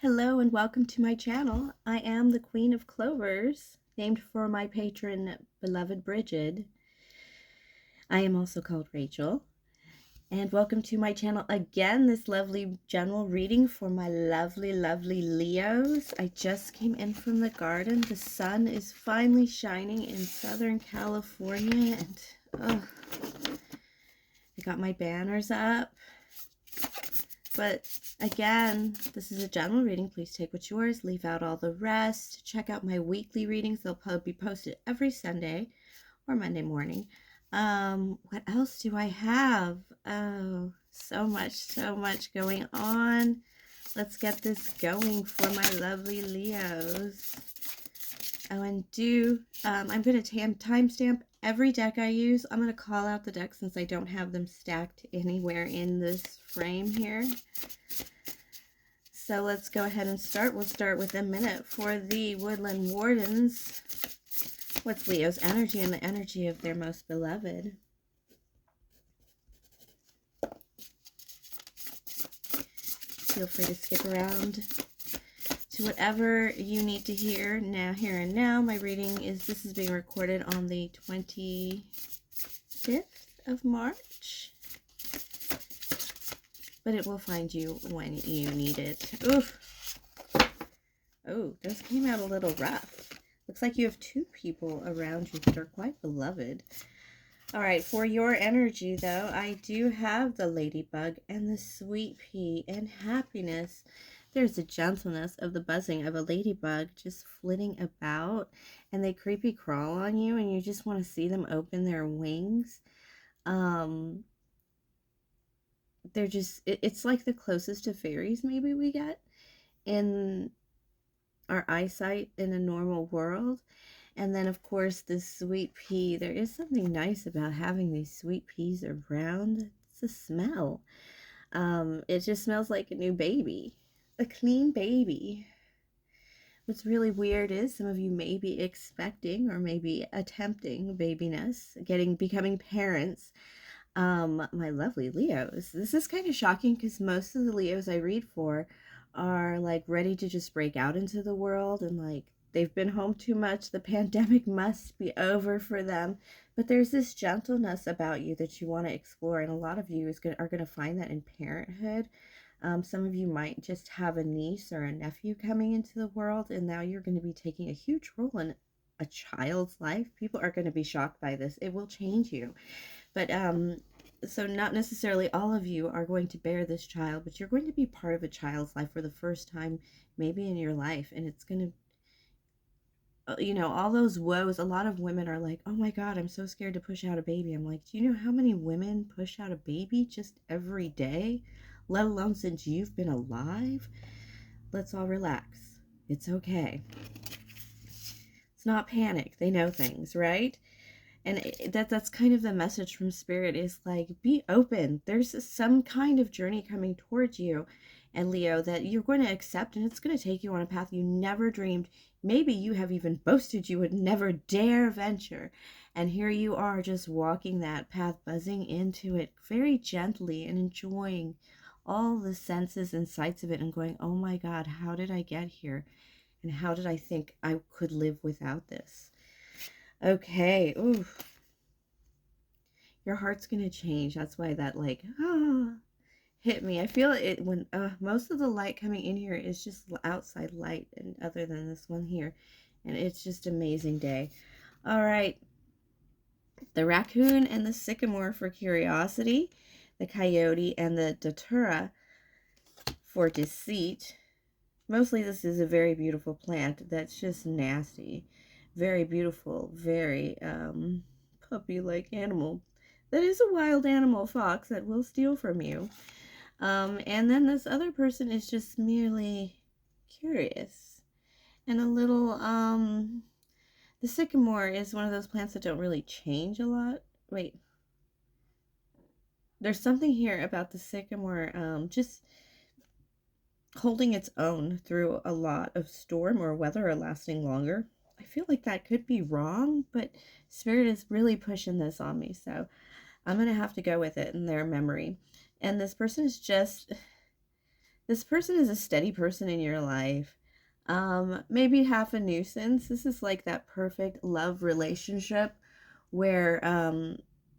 Hello and welcome to my channel. I am the Queen of Clovers, named for my patron, beloved Bridget. I am also called Rachel. And welcome to my channel again, this lovely general reading for my lovely Leos. I just came in from the garden. The sun is finally shining in Southern California. And I got my banners up. But again, this is a general reading. Please take what's yours, leave out all the rest. Check out my weekly readings. They'll probably be posted every Sunday or Monday morning. What else do I have? Oh, so much going on. Let's get this going for my lovely Leos. Oh, and I'm going to timestamp every deck I use. I'm going to call out the decks since I don't have them stacked anywhere in this frame here. So let's go ahead and start. We'll start with a minute for the Woodland Wardens. What's Leo's energy and the energy of their most beloved? Feel free to skip around to whatever you need to hear now, here and now. My reading this is being recorded on the 25th of March. But it will find you when you need it. Oof. Oh, those came out a little rough. Looks like you have two people around you that are quite beloved. All right, for your energy, though, I do have the ladybug and the sweet pea and happiness. There's a gentleness of the buzzing of a ladybug just flitting about, and they creepy crawl on you, and you just want to see them open their wings. They're just, it's like the closest to fairies maybe we get in our eyesight in a normal world. And then of course the sweet pea, there is something nice about having these sweet peas around. It's a smell. It just smells like a new baby, a clean baby. What's really weird is some of you may be expecting or maybe attempting babiness, becoming parents. My lovely Leos. This is kind of shocking because most of the Leos I read for are like ready to just break out into the world, and like they've been home too much. The pandemic must be over for them. But there's this gentleness about you that you want to explore, and a lot of you are going to find that in parenthood. Some of you might just have a niece or a nephew coming into the world, and now you're going to be taking a huge role in a child's life. People are going to be shocked by this. It will change you. But so not necessarily all of you are going to bear this child, but you're going to be part of a child's life for the first time maybe in your life. And it's going to, all those woes. A lot of women are like, oh my God, I'm so scared to push out a baby. I'm like, do you know how many women push out a baby just every day, let alone since you've been alive? Let's all relax. It's okay. It's not panic. They know things, right? And that's kind of the message from Spirit, is like, be open. There's some kind of journey coming towards you and Leo that you're going to accept, and it's going to take you on a path you never dreamed. Maybe you have even boasted you would never dare venture. And here you are just walking that path, buzzing into it very gently and enjoying all the senses and sights of it and going, oh my God, how did I get here? And how did I think I could live without this? Okay, ooh. Your heart's gonna change. That's why that hit me. I feel it when most of the light coming in here is just outside light, and other than this one here, and it's just amazing day. All right, the raccoon and the sycamore for curiosity, the coyote and the datura for deceit. Mostly this is a very beautiful plant that's just nasty. Very beautiful, very puppy-like animal. That is a wild animal, fox, that will steal from you. And then this other person is just merely curious. And a little, the sycamore is one of those plants that don't really change a lot. Wait. There's something here about the sycamore, just holding its own through a lot of storm or weather, or lasting longer. I feel like that could be wrong, but Spirit is really pushing this on me, so I'm going to have to go with it in their memory. And this person is just This person is a steady person in your life. Maybe half a nuisance. This is like that perfect love relationship where,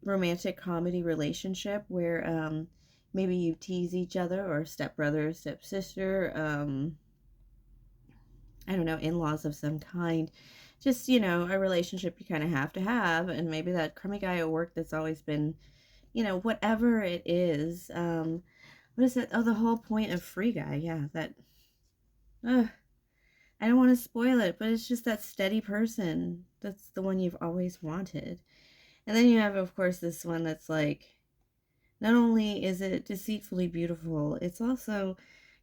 romantic comedy relationship where, maybe you tease each other, or stepbrother, stepsister, I don't know, in-laws of some kind. Just, a relationship you kind of have to have. And maybe that crummy guy at work that's always been, whatever it is. What is it? Oh, the whole point of Free Guy. Yeah, that. Uh, I don't want to spoil it, but it's just that steady person. That's the one you've always wanted. And then you have, of course, this one that's like, not only is it deceitfully beautiful, it's also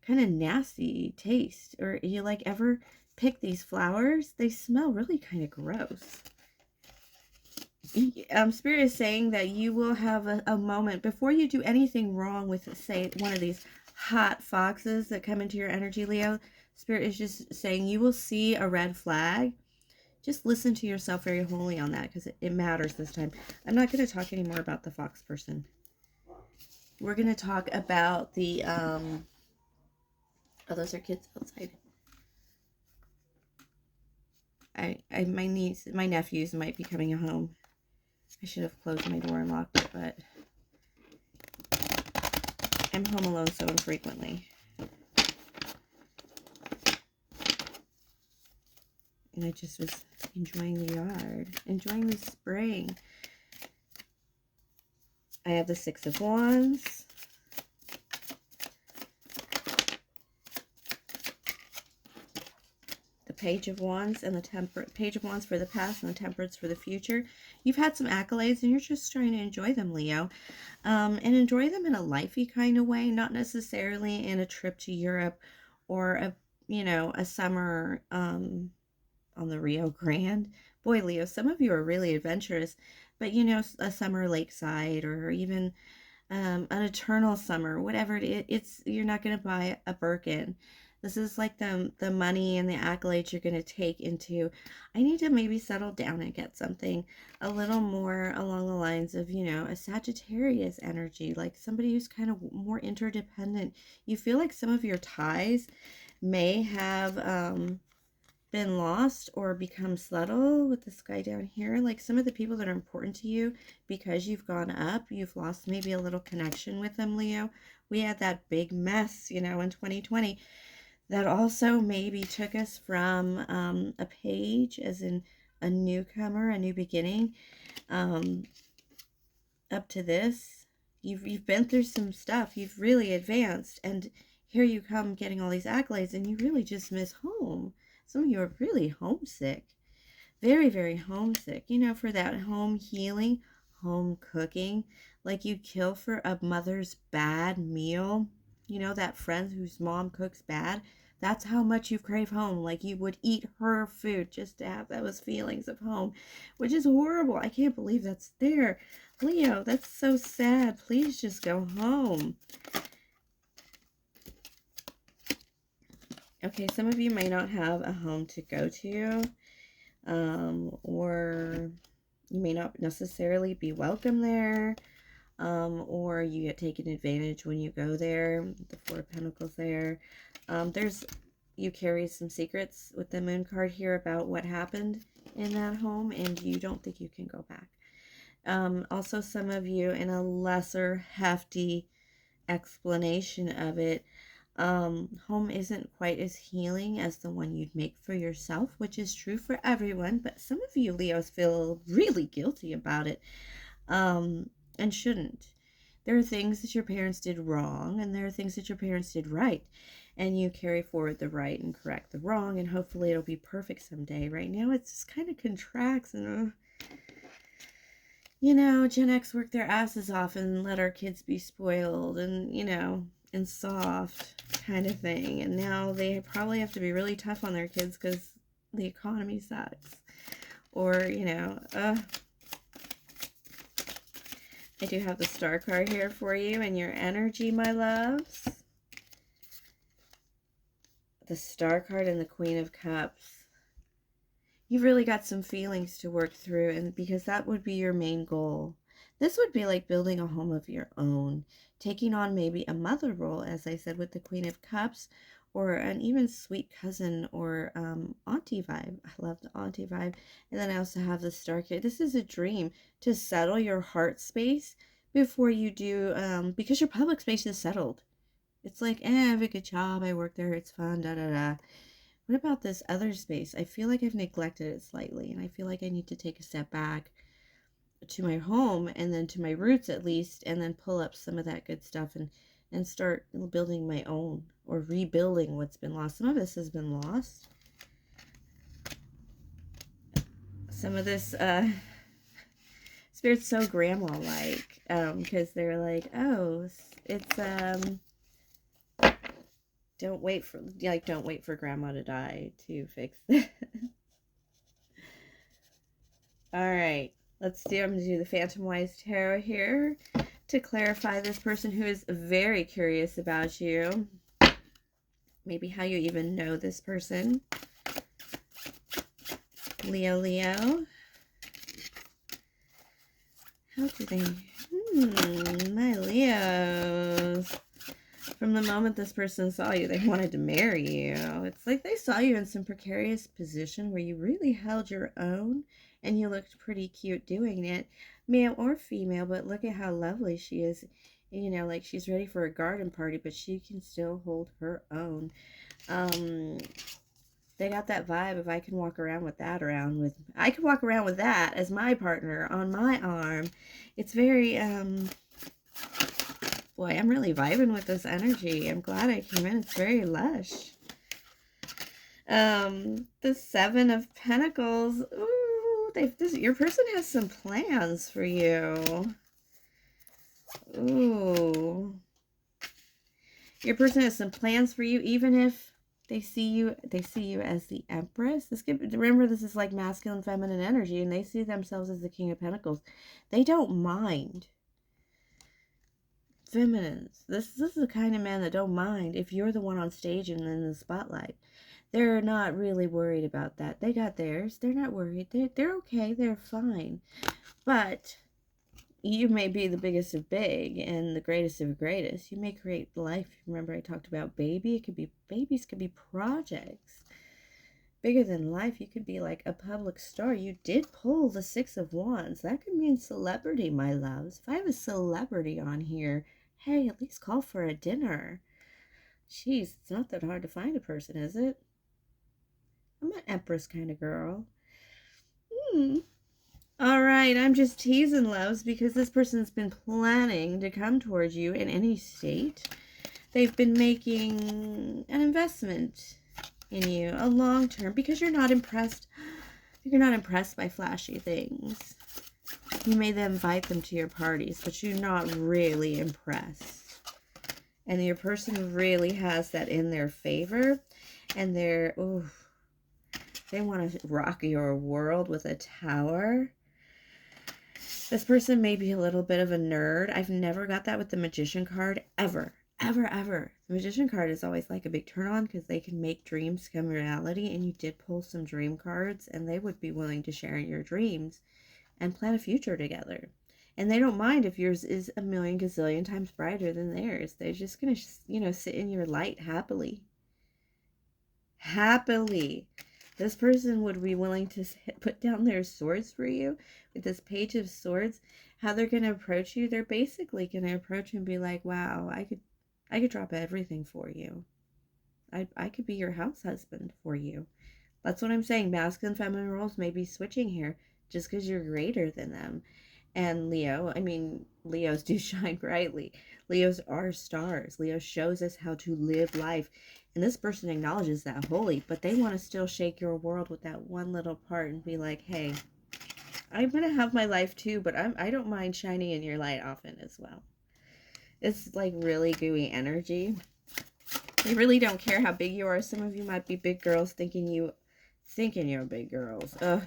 kind of nasty taste. Or you like ever pick these flowers? They smell really kind of gross. Spirit is saying that you will have a moment before you do anything wrong with, say, one of these hot foxes that come into your energy, Leo. Spirit is just saying you will see a red flag. Just listen to yourself very wholly on that, because it matters this time. I'm not going to talk anymore about the fox person. We're going to talk about the, oh, those are kids outside. My nephews might be coming home. I should have closed my door and locked it, but I'm home alone so infrequently. And I just was enjoying the yard, enjoying the spring. I have the Six of Wands. The Page of Wands and the Page of Wands for the past and the Temperance for the future. You've had some accolades and you're just trying to enjoy them, Leo. And enjoy them in a lifey kind of way, not necessarily in a trip to Europe or a summer on the Rio Grande. Boy, Leo, some of you are really adventurous, but a summer lakeside, or even an eternal summer, whatever it's you're not going to buy a Birkin. This is like the money and the accolades you're going to take into, I need to maybe settle down and get something a little more along the lines of, a Sagittarius energy, like somebody who's kind of more interdependent. You feel like some of your ties may have been lost or become subtle with this guy down here. Like some of the people that are important to you, because you've gone up, you've lost maybe a little connection with them, Leo. We had that big mess, in 2020 that also maybe took us from a page, as in a newcomer, a new beginning, up to this. You've been through some stuff. You've really advanced, and here you come getting all these accolades, and you really just miss home. Some of you are really homesick. Very, very homesick. For that home healing, home cooking. Like you'd kill for a mother's bad meal. That friend whose mom cooks bad. That's how much you crave home. Like you would eat her food just to have those feelings of home, which is horrible. I can't believe that's there. Leo, that's so sad. Please just go home. Okay, some of you may not have a home to go to, or you may not necessarily be welcome there, or you get taken advantage when you go there. The Four of Pentacles there. You carry some secrets with the Moon card here about what happened in that home, and you don't think you can go back. Also, some of you, in a lesser hefty explanation of it, home isn't quite as healing as the one you'd make for yourself, which is true for everyone, but some of you Leos feel really guilty about it, and shouldn't. There are things that your parents did wrong, and there are things that your parents did right, and you carry forward the right and correct the wrong, and hopefully it'll be perfect someday. Right now it just kind of contracts, and Gen X worked their asses off and let our kids be spoiled and and soft kind of thing, and now they probably have to be really tough on their kids because the economy sucks. Or I do have the Star card here for you and your energy, my loves. The Star card and the Queen of Cups. You've really got some feelings to work through, and because that would be your main goal. This would be like building a home of your own, taking on maybe a mother role, as I said, with the Queen of Cups, or an even sweet cousin or auntie vibe. I love the auntie vibe. And then I also have the star kid. This is a dream to settle your heart space before you do, because your public space is settled. It's like, I have a good job, I work there, it's fun, da da da. What about this other space? I feel like I've neglected it slightly, and I feel like I need to take a step back to my home and then to my roots at least, and then pull up some of that good stuff and start building my own, or rebuilding what's been lost. Some of this has been lost. Some of this spirit's so grandma like, because they're like, oh, it's don't wait for grandma to die to fix this. All right, I'm going to do the Phantomwise Tarot here to clarify this person who is very curious about you. Maybe how you even know this person. Leo. How do they... my Leos. From the moment this person saw you, they wanted to marry you. It's like they saw you in some precarious position where you really held your own and you looked pretty cute doing it, male or female, but look at how lovely she is. You know, like she's ready for a garden party, but she can still hold her own. They got that vibe of I can walk around with that I could walk around with that as my partner on my arm. It's very, boy, I'm really vibing with this energy. I'm glad I came in. It's very lush. The Seven of Pentacles. Ooh, your person has some plans for you. Ooh. Your person has some plans for you, even if they see you as the Empress. Remember, this is like masculine, feminine energy, and they see themselves as the King of Pentacles. They don't mind. Feminines. This is the kind of man that don't mind if you're the one on stage and in the spotlight. They're not really worried about that. They got theirs. They're not worried. They're okay. They're fine. But you may be the biggest of big and the greatest of greatest. You may create life. Remember I talked about babies could be projects. Bigger than life. You could be like a public star. You did pull the Six of Wands. That could mean celebrity, my loves. If I have a celebrity on here, hey, at least call for a dinner. Jeez, it's not that hard to find a person, is it? I'm an Empress kind of girl. All right, I'm just teasing, loves, because this person's been planning to come towards you in any state. They've been making an investment in you, a long term, because you're not impressed. You're not impressed by flashy things. You may then invite them to your parties, but you're not really impressed. And your person really has that in their favor, and they want to rock your world with a tower. This person may be a little bit of a nerd. I've never got that with the Magician card, ever. The Magician card is always like a big turn on because they can make dreams come reality, and you did pull some dream cards, and they would be willing to share in your dreams and plan a future together. And they don't mind if yours is a million gazillion times brighter than theirs. They're just going to, sit in your light happily. This person would be willing to put down their swords for you with this Page of Swords. How they're going to approach you, they're basically going to approach you and be like, wow, I could drop everything for you. I could be your house husband for you. That's what I'm saying. Masculine, feminine roles may be switching here just because you're greater than them. And Leos do shine brightly. Leos are stars. Leo shows us how to live life. And this person acknowledges that wholly, but they want to still shake your world with that one little part and be like, hey, I'm going to have my life too, but I don't mind shining in your light often as well. It's like really gooey energy. They really don't care how big you are. Some of you might be big girls thinking you're big girls. Ugh.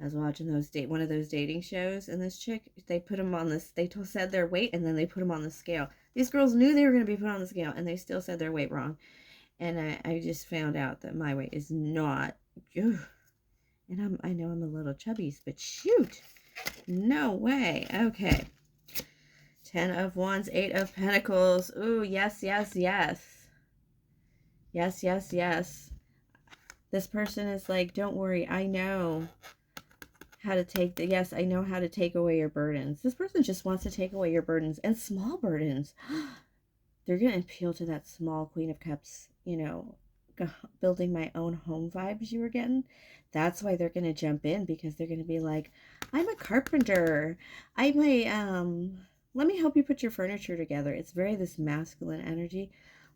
I was watching one of those dating shows, and this chick, they put them on this, they said their weight, and then they put them on the scale. These girls knew they were going to be put on the scale, and they still said their weight wrong. And I just found out that my weight is not, and I know I'm a little chubby, but shoot, No way. Okay. 10 of Wands, 8 of Pentacles. Ooh, yes, yes, yes. Yes, yes, yes. This person is like, don't worry, I know how to take the, yes, I know how to take away your burdens. This person just wants to take away your burdens, and small burdens. They're going to appeal to that small Queen of Cups, you know, building my own home vibes you were getting. That's why they're going to jump in, because they're going to be like, I'm a carpenter. I'm a, let me help you put your furniture together. It's very this masculine energy.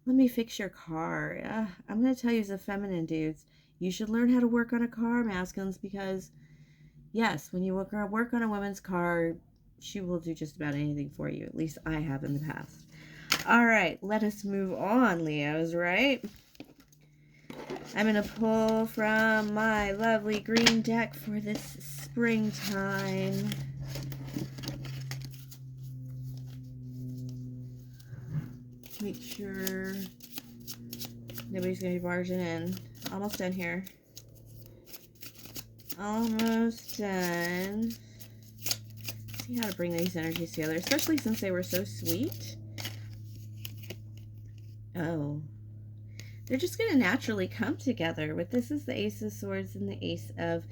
Let me fix your car. I'm going to tell you as a feminine, dudes, you should learn how to work on a car, masculines, because yes, when you work on a woman's car, she will do just about anything for you. At least I have in the past. All right, let us move on, Leos, right? I'm going to pull from my lovely green deck for this springtime. To make sure nobody's going to be barging in. Almost done here. Almost done. See how to bring these energies together, especially since they were so sweet. Oh. They're just going to naturally come together. With this is the Ace of Swords and the Ace of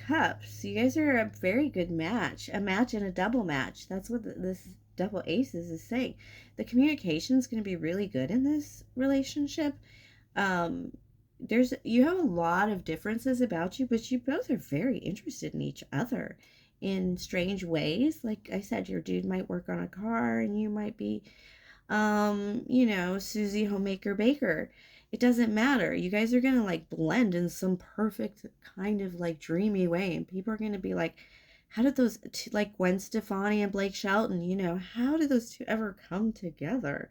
Cups. You guys are a very good match. A match and a double match. That's what this double aces is saying. The communication is going to be really good in this relationship. You have a lot of differences about you, but you both are very interested in each other in strange ways. Like I said, your dude might work on a car and you might be you know, Susie Homemaker Baker. It doesn't matter. You guys are gonna like blend in some perfect kind of like dreamy way, and people are gonna be like, how did those two, like Gwen Stefani and Blake Shelton, you know, how did those two ever come together?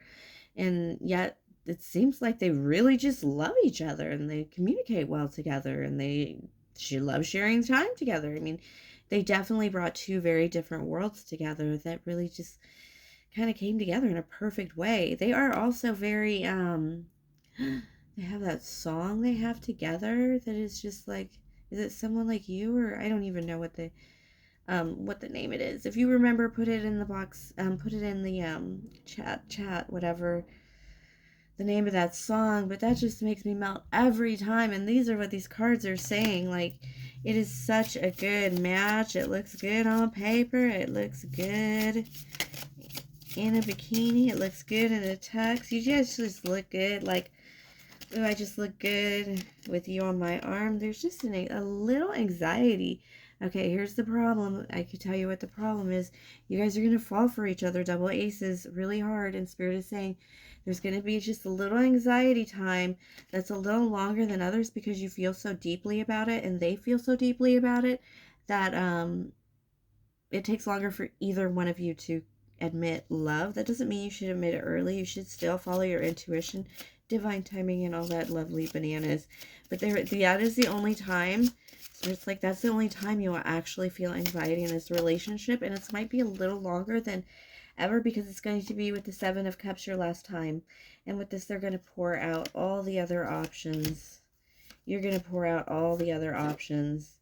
And yet it seems like they really just love each other and they communicate well together, and she loves sharing time together. I mean, they definitely brought two very different worlds together that really just kind of came together in a perfect way. They are also very they have that song they have together that is just like, is it Someone Like You, or I don't even know what the name it is. If you remember, put it in the box, put it in the chat, whatever the name of that song. But that just makes me melt every time, and these are what these cards are saying. Like, it is such a good match. It looks good on paper. It looks good in a bikini. It looks good in a tux. You guys just look good. Like, ooh, I just look good with you on my arm. There's just a little anxiety. Okay, here's the problem. I could tell you what the problem is. You guys are going to fall for each other, double aces, really hard. And Spirit is saying there's going to be just a little anxiety time that's a little longer than others, because you feel so deeply about it and they feel so deeply about it that it takes longer for either one of you to admit love. That doesn't mean you should admit it early. You should still follow your intuition, divine timing, and all that lovely bananas. But that is the only time. So it's like, that's the only time you will actually feel anxiety in this relationship. And it might be a little longer than ever, because it's going to be with the Seven of Cups your last time. And with this, they're going to pour out all the other options. You're going to pour out all the other options.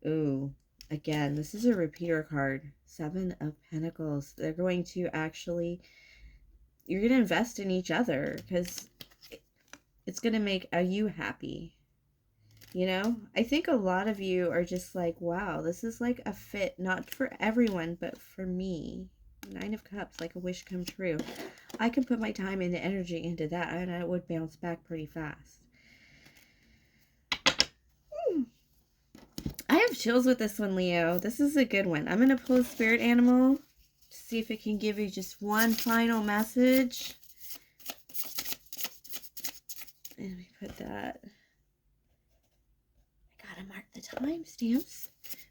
Ooh. Again, this is a repeater card. Seven of Pentacles. They're going to actually, you're going to invest in each other, because it's going to make you happy. You know, I think a lot of you are just like, wow, this is like a fit, not for everyone, but for me. Nine of Cups, like a wish come true. I can put my time and energy into that, and I would bounce back pretty fast. I have chills with this one, Leo. This is a good one. I'm going to pull a spirit animal to see if it can give you just one final message. And let me put that. I got to mark the timestamps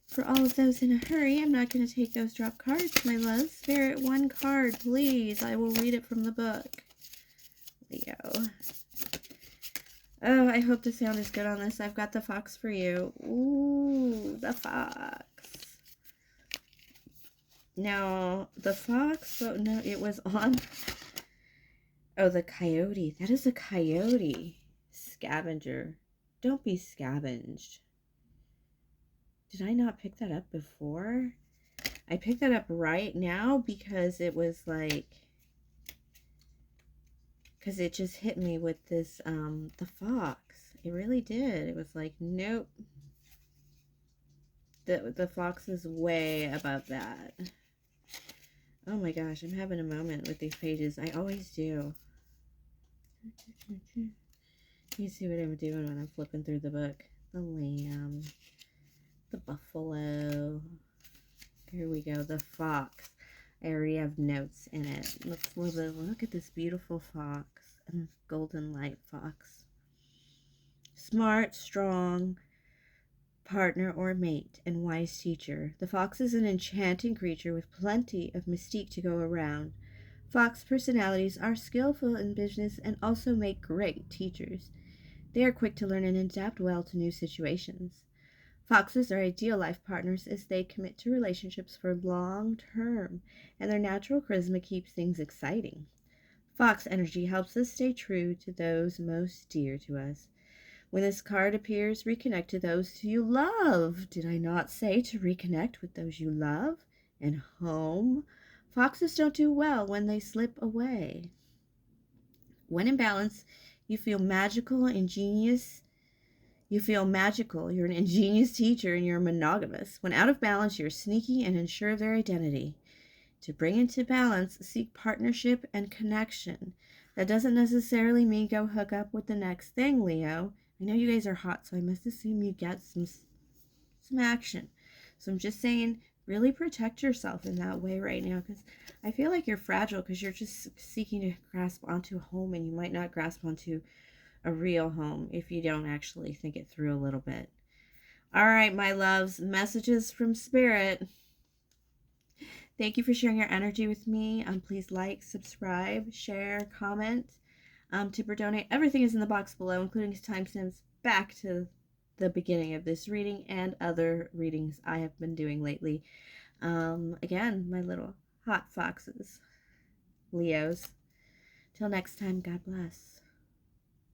for all of those in a hurry. I'm not going to take those drop cards, my love. Spirit, one card, please. I will read it from the book. Leo. Oh, I hope the sound is good on this. I've got the fox for you. Ooh, the fox. Now, the fox, oh, no, it was on. Oh, the coyote. That is a coyote. Scavenger. Don't be scavenged. Did I not pick that up before? I picked that up right now because it was like, because it just hit me with this, the fox. It really did. It was like, nope. The fox is way above that. Oh my gosh, I'm having a moment with these pages. I always do. You see what I'm doing when I'm flipping through the book. The lamb. The buffalo. Here we go. The fox. I already have notes in it. Let's look at this beautiful fox. And golden light fox. Smart, strong partner or mate, and wise teacher. The fox is an enchanting creature with plenty of mystique to go around. Fox personalities are skillful in business and also make great teachers. They are quick to learn and adapt well to new situations. Foxes are ideal life partners as they commit to relationships for long term, and their natural charisma keeps things exciting. Fox energy helps us stay true to those most dear to us. When this card appears, reconnect to those you love. Did I not say to reconnect with those you love? And home? Foxes don't do well when they slip away. When in balance, you feel magical, ingenious. You feel magical. You're an ingenious teacher and you're monogamous. When out of balance, you're sneaky and unsure of their identity. To bring into balance, seek partnership and connection. That doesn't necessarily mean go hook up with the next thing, Leo. I know you guys are hot, so I must assume you get some action. So I'm just saying, really protect yourself in that way right now, because I feel like you're fragile because you're just seeking to grasp onto a home, and you might not grasp onto a real home if you don't actually think it through a little bit. All right, my loves, messages from Spirit. Thank you for sharing your energy with me. Please like, subscribe, share, comment. Tip or donate. Everything is in the box below, including timestamps back to the beginning of this reading and other readings I have been doing lately. Again, my little hot foxes, Leos. Till next time, God bless.